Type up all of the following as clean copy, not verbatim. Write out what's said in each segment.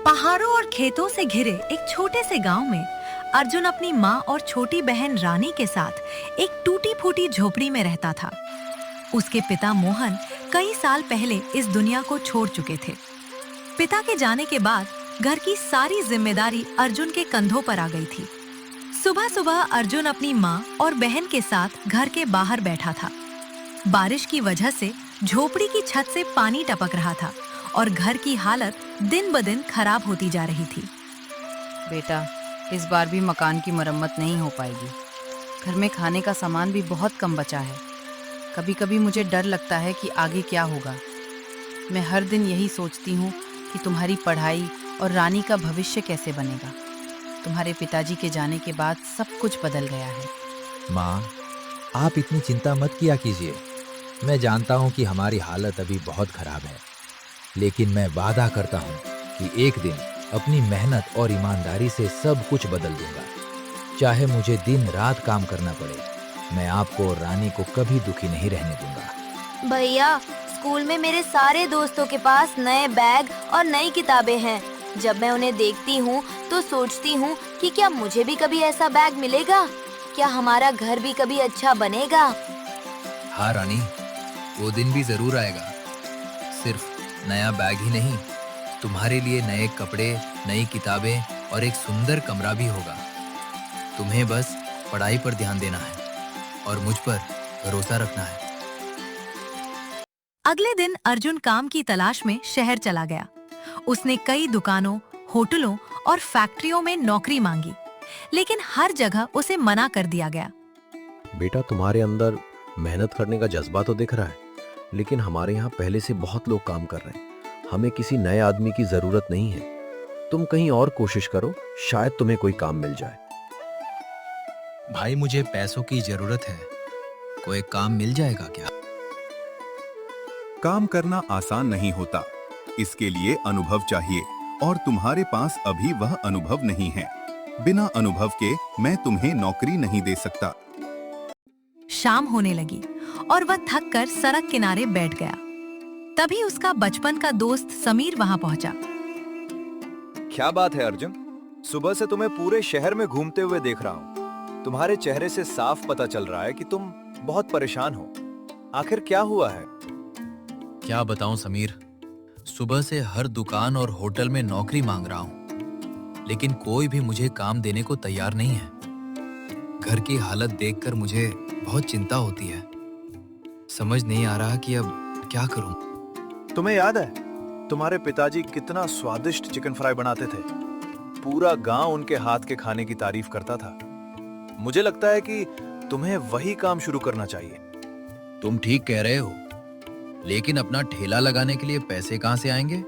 पहाड़ों और खेतों से घिरे एक छोटे से गांव में अर्जुन अपनी माँ और छोटी बहन रानी के साथ एक टूटी फूटी झोपड़ी में रहता था। उसके पिता मोहन कई साल पहले इस दुनिया को छोड़ चुके थे। पिता के जाने के बाद घर की सारी जिम्मेदारी अर्जुन के कंधों पर आ गई थी। सुबह सुबह अर्जुन अपनी माँ और बहन के साथ घर के बाहर बैठा था। बारिश की वजह से झोपड़ी की छत से पानी टपक रहा था और घर की हालत दिन ब दिन खराब होती जा रही थी। बेटा, इस बार भी मकान की मरम्मत नहीं हो पाएगी। घर में खाने का सामान भी बहुत कम बचा है। कभी कभी मुझे डर लगता है कि आगे क्या होगा। मैं हर दिन यही सोचती हूँ कि तुम्हारी पढ़ाई और रानी का भविष्य कैसे बनेगा। तुम्हारे पिताजी के जाने के बाद सब कुछ बदल गया है। माँ, आप इतनी चिंता मत किया कीजिए। मैं जानता हूँ कि हमारी हालत अभी बहुत खराब है, लेकिन मैं वादा करता हूँ कि एक दिन अपनी मेहनत और ईमानदारी से सब कुछ बदल दूंगा। चाहे मुझे दिन रात काम करना पड़े, मैं आपको और रानी को कभी दुखी नहीं रहने दूंगा। भैया, स्कूल में मेरे सारे दोस्तों के पास नए बैग और नई किताबें हैं। जब मैं उन्हें देखती हूँ तो सोचती हूँ कि क्या मुझे भी कभी ऐसा बैग मिलेगा? क्या हमारा घर भी कभी अच्छा बनेगा? हाँ रानी, वो दिन भी जरूर आएगा। सिर्फ नया बैग ही नहीं, तुम्हारे लिए नए कपड़े, नई किताबें और एक सुंदर कमरा भी होगा। तुम्हें बस पढ़ाई पर ध्यान देना है और मुझ पर भरोसा रखना है। अगले दिन अर्जुन काम की तलाश में शहर चला गया। उसने कई दुकानों, होटलों और फैक्ट्रियों में नौकरी मांगी, लेकिन हर जगह उसे मना कर दिया गया। बेटा, तुम्हारे अंदर मेहनत करने का जज्बा तो दिख रहा है, लेकिन हमारे यहाँ पहले से बहुत लोग काम कर रहे हैं। हमें किसी नए आदमी की जरूरत नहीं है। तुम कहीं और कोशिश करो, शायद तुम्हें कोई काम मिल जाए। भाई, मुझे पैसों की जरूरत है। कोई काम मिल जाएगा क्या? काम करना आसान नहीं होता। इसके लिए अनुभव चाहिए और तुम्हारे पास अभी वह अनुभव नहीं है। बिना अनुभव के मैं तुम्हें नौकरी नहीं दे सकता। शाम होने लगी और वह थक कर सड़क किनारे बैठ गया। तभी उसका बचपन का दोस्त समीर वहां पहुंचा। क्या बात है अर्जुन? सुबह से तुम्हें पूरे शहर में घूमते हुए देख रहा हूँ। तुम्हारे चेहरे से साफ पता चल रहा है कि तुम बहुत परेशान हो। आखिर क्या हुआ है? क्या बताऊं समीर, सुबह से हर दुकान और होटल में नौकरी मांग रहा हूं, लेकिन कोई भी मुझे काम देने को तैयार नहीं है। घर की हालत देखकर मुझे बहुत चिंता होती है। समझ नहीं आ रहा कि अब क्या करूं। तुम्हें याद है तुम्हारे पिताजी कितना स्वादिष्ट चिकन फ्राई बनाते थे? पूरा गांव उनके हाथ के खाने की तारीफ करता था। मुझे लगता है कि तुम्हें वही काम शुरू करना चाहिए। तुम ठीक कह रहे हो, लेकिन अपना ठेला लगाने के लिए पैसे कहां से आएंगे?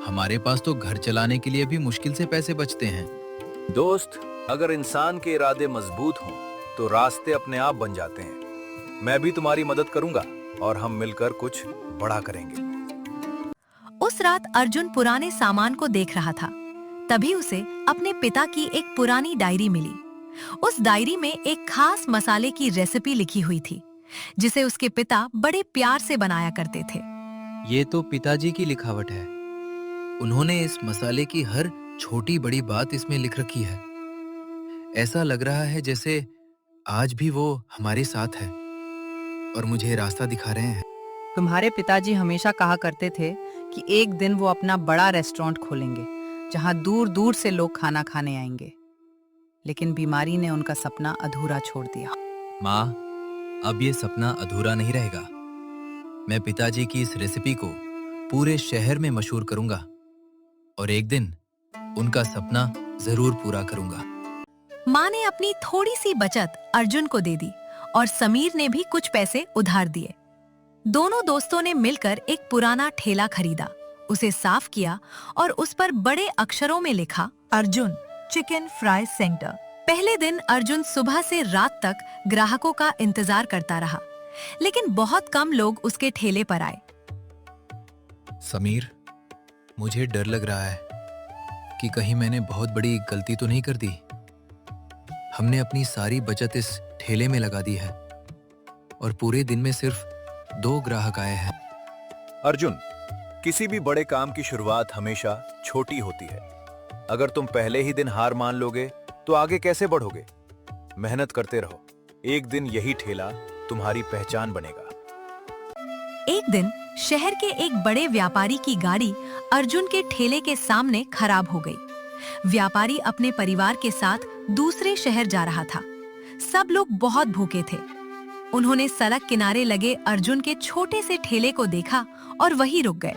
हमारे पास तो घर चलाने के लिए भी मुश्किल से पैसे बचते हैं। दोस्त, अगर इंसान के इरादे मजबूत हों तो रास्ते अपने आप बन जाते हैं। मैं भी तुम्हारी मदद करूंगा और हम मिलकर कुछ बड़ा करेंगे। उस रात अर्जुन पुराने सामान को देख रहा था। तभी उसे अपने पिता की एक पुरानी डायरी मिली। उस डायरी में एक खास मसाले की रेसिपी लिखी हुई थी, जिसे उसके पिता बड़े प्यार से बनाया करते थे। ये तो पिताजी की लिखावट है। उन्होंने इस मसाले की हर छोटी बड़ी बात इसमें लिख रखी है। ऐसा लग रहा है जैसे आज भी वो हमारे साथ है और मुझे रास्ता दिखा रहे हैं। तुम्हारे पिताजी हमेशा कहा करते थे कि एक दिन वो अपना बड़ा रेस्टोरेंट खोलेंगे, जहां दूर दूर से लोग खाना खाने आएंगे। लेकिन बीमारी ने उनका सपना अधूरा छोड़ दिया। माँ, अब ये सपना अधूरा नहीं रहेगा। मैं पिताजी की इस रेसिपी को पूरे शहर में मशहूर करूंगा और एक दिन उनका सपना जरूर पूरा करूंगा। माँ ने अपनी थोड़ी सी बचत अर्जुन को दे दी और समीर ने भी कुछ पैसे उधार दिए। दोनों दोस्तों ने मिलकर एक पुराना ठेला खरीदा, उसे साफ किया और उस पर बड़े अक्षरों में लिखा, अर्जुन चिकन फ्राई सेंटर। पहले दिन अर्जुन सुबह से रात तक ग्राहकों का इंतजार करता रहा, लेकिन बहुत कम लोग उसके ठेले पर आए। समीर, मुझे डर लग रहा है कि कहीं मैंने बहुत बड़ी गलती तो नहीं कर दी। हमने अपनी सारी बचत इस ठेले में लगा दी है और पूरे दिन में सिर्फ 2 ग्राहक आए हैं। अर्जुन, किसी भी बड़े काम की शुरुआत हमेशा छोटी होती है। अगर तुम पहले ही दिन हार मान लोगे तो आगे कैसे बढ़ोगे? मेहनत करते रहो, एक दिन यही ठेला तुम्हारी पहचान बनेगा। एक दिन शहर के एक बड़े व्यापारी की गाड़ी अर्जुन के ठेले के सामने खराब हो गई। व्यापारी अपने परिवार के साथ दूसरे शहर जा रहा था। सब लोग बहुत भूखे थे। उन्होंने सड़क किनारे लगे अर्जुन के छोटे से ठेले को देखा और वहीं रुक गए।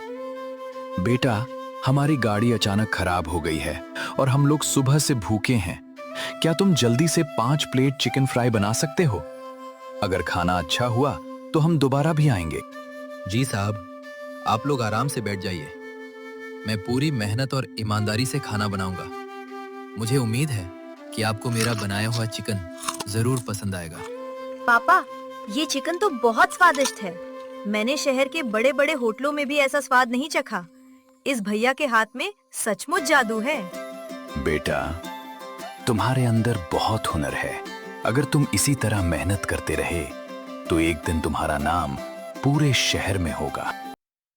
बेटा, हमारी गाड़ी अचानक खराब हो गई है और हम लोग सुबह से भूखे हैं। क्या तुम जल्दी से 5 प्लेट चिकन फ्राई बना सकते हो? अगर खाना अच्छा हुआ तो हम दोबारा भी आएंगे। जी साहब, आप लोग आराम से बैठ जाइए। मैं पूरी मेहनत और ईमानदारी से खाना बनाऊंगा। मुझे उम्मीद है कि आपको मेरा बनाया हुआ चिकन जरूर पसंद आएगा। पापा, ये चिकन तो बहुत स्वादिष्ट है। मैंने शहर के बड़े बड़े होटलों में भी ऐसा स्वाद नहीं चखा। इस भैया के हाथ में सचमुच जादू है। बेटा, तुम्हारे अंदर बहुत हुनर है। अगर तुम इसी तरह मेहनत करते रहे तो एक दिन तुम्हारा नाम पूरे शहर में होगा।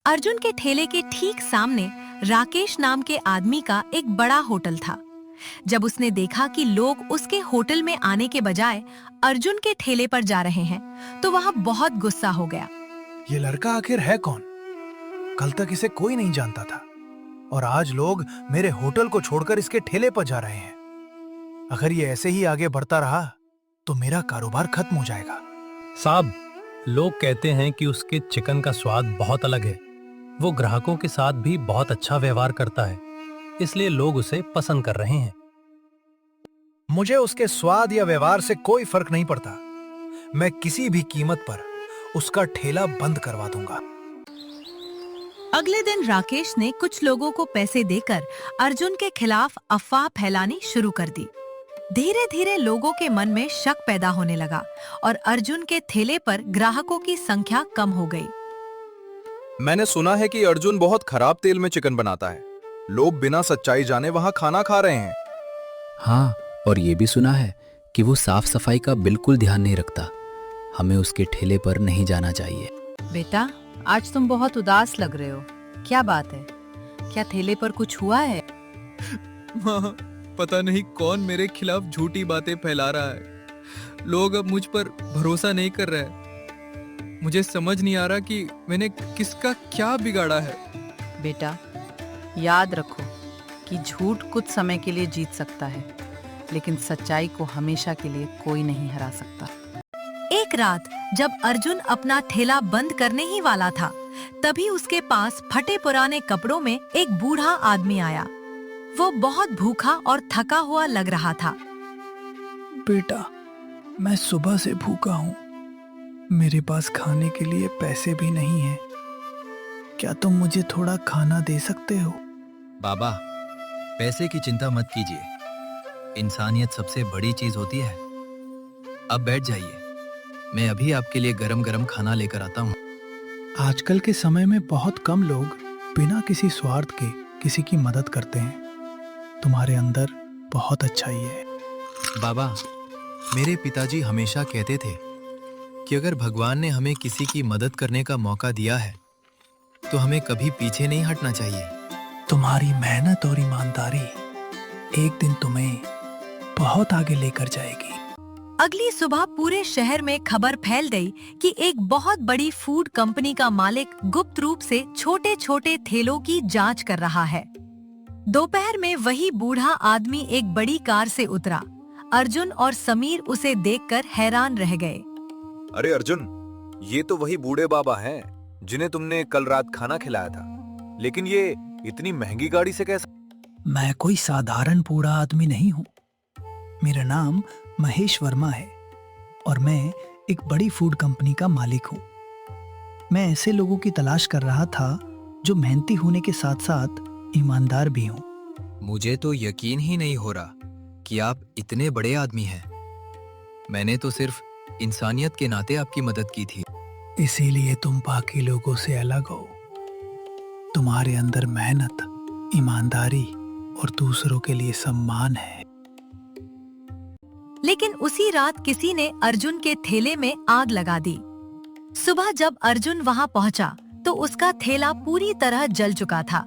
अर्जुन के ठेले के ठीक सामने राकेश नाम के आदमी का एक बड़ा होटल था। जब उसने देखा कि लोग उसके होटल में आने के बजाय अर्जुन के ठेले पर जा रहे हैं, तो वह बहुत गुस्सा हो गया। ये लड़का आखिर है कौन? कल तक इसे कोई नहीं जानता था और आज लोग मेरे होटल को छोड़कर इसके ठेले पर जा रहे हैं। अगर ये ऐसे ही आगे बढ़ता रहा तो मेरा कारोबार खत्म हो जाएगा। साहब, लोग कहते हैं कि उसके चिकन का स्वाद बहुत अलग है। वो ग्राहकों के साथ भी बहुत अच्छा व्यवहार करता है, इसलिए लोग उसे पसंद कर रहे हैं। मुझे उसके स्वाद या व्यवहार से कोई फर्क नहीं पड़ता। मैं किसी भी कीमत पर उसका ठेला बंद करवा दूंगा। अगले दिन राकेश ने कुछ लोगों को पैसे देकर अर्जुन के खिलाफ अफवाह फैलानी शुरू कर दी। धीरे धीरे लोगों के मन में शक पैदा होने लगा और अर्जुन के ठेले पर ग्राहकों की संख्या कम हो गई। मैंने सुना है कि अर्जुन बहुत खराब तेल में चिकन बनाता है। लोग बिना सच्चाई जाने वहां खाना खा रहे हैं। हाँ, और ये भी सुना है कि वो साफ सफाई का बिल्कुल ध्यान नहीं रखता। हमें उसके ठेले पर नहीं जाना चाहिए। बेटा, आज तुम बहुत उदास लग रहे हो। क्या बात है? क्या ठेले पर कुछ हुआ है? माँ, पता नहीं कौन मेरे खिलाफ झूठी बातें फैला रहा है। लोग अब मुझ पर भरोसा नहीं कर रहे। मुझे समझ नहीं आ रहा कि मैंने किसका क्या बिगाड़ा है। बेटा, याद रखो कि झूठ कुछ समय के लिए जीत सकता है, लेकिन सच्चाई को हमेशा के लिए कोई नहीं हरा सकता। एक रात जब अर्जुन अपना ठेला बंद करने ही वाला था, तभी उसके पास फटे पुराने कपड़ों में एक बूढ़ा आदमी आया। वो बहुत भूखा और थका हुआ लग रहा था। बेटा, मैं सुबह से भूखा हूँ। मेरे पास खाने के लिए पैसे भी नहीं हैं। क्या तुम मुझे थोड़ा खाना दे सकते हो? बाबा, पैसे की चिंता मत कीजिए। इंसानियत सबसे बड़ी चीज होती है। अब बैठ जाइए, मैं अभी आपके लिए गरम गरम खाना लेकर आता हूँ। आजकल के समय में बहुत कम लोग बिना किसी स्वार्थ के किसी की मदद करते हैं। तुम्हारे अंदर बहुत अच्छाई है। बाबा, मेरे पिताजी हमेशा कहते थे कि अगर भगवान ने हमें किसी की मदद करने का मौका दिया है तो हमें कभी पीछे नहीं हटना चाहिए। तुम्हारी मेहनत और ईमानदारी एक दिन तुम्हें बहुत आगे लेकर जाएगी। अगली सुबह पूरे शहर में खबर फैल गई कि एक बहुत बड़ी फूड कंपनी का मालिक गुप्त रूप से छोटे छोटे ठेलों की जांच कर रहा है। दोपहर में वही बूढ़ा आदमी एक बड़ी कार से उतरा। अर्जुन और समीर उसे देखकर हैरान रह गए। अरे अर्जुन, ये तो वही बूढ़े बाबा हैं जिन्हें तुमने कल रात खाना खिलाया था। लेकिन ये इतनी महंगी गाड़ी से कैसे? मैं कोई साधारण बूढ़ा आदमी नहीं हूँ। मेरा नाम महेश वर्मा है और मैं एक बड़ी फूड कंपनी का मालिक हूँ। मैं ऐसे लोगों की तलाश कर रहा था जो मेहनती होने के साथ साथ ईमानदार भी हों। मुझे तो यकीन ही नहीं हो रहा कि आप इतने बड़े आदमी हैं। मैंने तो सिर्फ इंसानियत के नाते आपकी मदद की थी। इसीलिए तुम बाकी लोगों से अलग हो। तुम्हारे अंदर मेहनत, ईमानदारी और दूसरों के लिए सम्मान है। लेकिन उसी रात किसी ने अर्जुन के ठेले में आग लगा दी। सुबह जब अर्जुन वहां पहुंचा तो उसका ठेला पूरी तरह जल चुका था।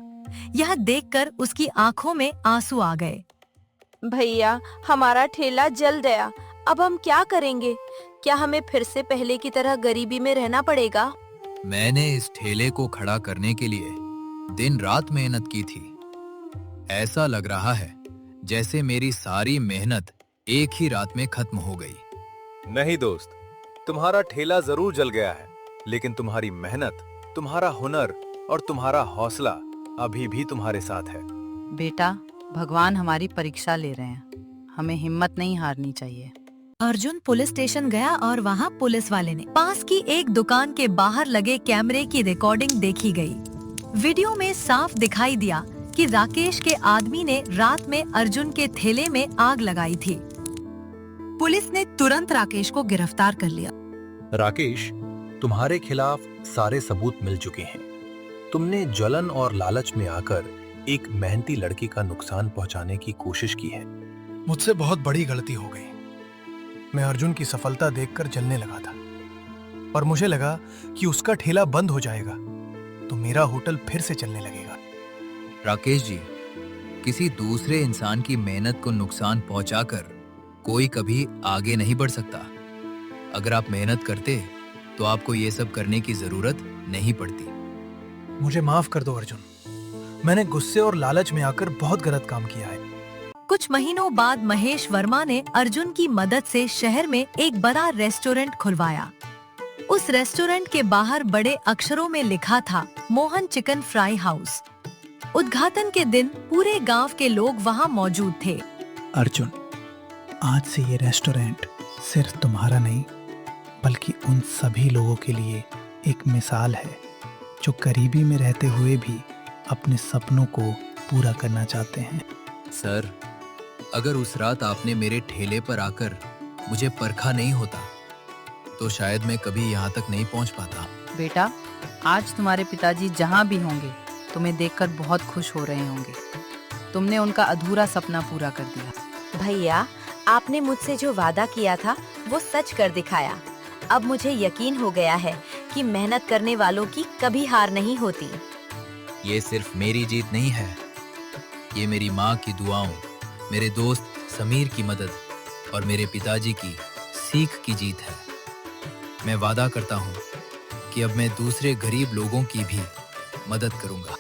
यह देखकर उसकी आंखों में आंसू आ गए। भैया, हमारा ठेला जल गया। अब हम क्या करेंगे? क्या हमें फिर से पहले की तरह गरीबी में रहना पड़ेगा? मैंने इस ठेले को खड़ा करने के लिए दिन रात मेहनत की थी। ऐसा लग रहा है जैसे मेरी सारी मेहनत एक ही रात में खत्म हो गई। नहीं दोस्त, तुम्हारा ठेला जरूर जल गया है, लेकिन तुम्हारी मेहनत, तुम्हारा हुनर और तुम्हारा हौसला अभी भी तुम्हारे साथ है। बेटा, भगवान हमारी परीक्षा ले रहे हैं, हमें हिम्मत नहीं हारनी चाहिए। अर्जुन पुलिस स्टेशन गया और वहाँ पुलिस वाले ने पास की एक दुकान के बाहर लगे कैमरे की रिकॉर्डिंग देखी गई। वीडियो में साफ दिखाई दिया कि राकेश के आदमी ने रात में अर्जुन के ठेले में आग लगाई थी। पुलिस ने तुरंत राकेश को गिरफ्तार कर लिया। राकेश, तुम्हारे खिलाफ सारे सबूत मिल चुके हैं। तुमने जलन और लालच में आकर एक मेहनती लड़की का नुकसान पहुंचाने की कोशिश की है। मुझसे बहुत बड़ी गलती हो गई। मैं अर्जुन की सफलता देखकर जलने लगा था और मुझे लगा कि उसका ठेला बंद हो जाएगा तो मेरा होटल फिर से चलने लगेगा। राकेश जी, किसी दूसरे इंसान की मेहनत को नुकसान पहुंचाकर कोई कभी आगे नहीं बढ़ सकता। अगर आप मेहनत करते तो आपको ये सब करने की जरूरत नहीं पड़ती। मुझे माफ कर दो अर्जुन, मैंने गुस्से और लालच में आकर बहुत गलत काम किया है। कुछ महीनों बाद महेश वर्मा ने अर्जुन की मदद से शहर में एक बड़ा रेस्टोरेंट खुलवाया। उस रेस्टोरेंट के बाहर बड़े अक्षरों में लिखा था मोहन चिकन फ्राई हाउस। उद्घाटन के दिन पूरे गांव के लोग वहां मौजूद थे। अर्जुन, आज से ये रेस्टोरेंट सिर्फ तुम्हारा नहीं बल्कि उन सभी लोगों के लिए एक मिसाल है जो गरीबी में रहते हुए भी अपने सपनों को पूरा करना चाहते हैं। सर, अगर उस रात आपने मेरे ठेले पर आकर मुझे परखा नहीं होता तो शायद मैं कभी यहाँ तक नहीं पहुँच पाता। बेटा, आज तुम्हारे पिताजी जहाँ भी होंगे तुम्हें देखकर बहुत खुश हो रहे होंगे। तुमने उनका अधूरा सपना पूरा कर दिया। भैया, आपने मुझसे जो वादा किया था वो सच कर दिखाया। अब मुझे यकीन हो गया है कि मेहनत करने वालों की कभी हार नहीं होती। ये सिर्फ मेरी जीत नहीं है, ये मेरी माँ की दुआओं, मेरे दोस्त समीर की मदद और मेरे पिताजी की सीख की जीत है। मैं वादा करता हूँ कि अब मैं दूसरे गरीब लोगों की भी मदद करूँगा।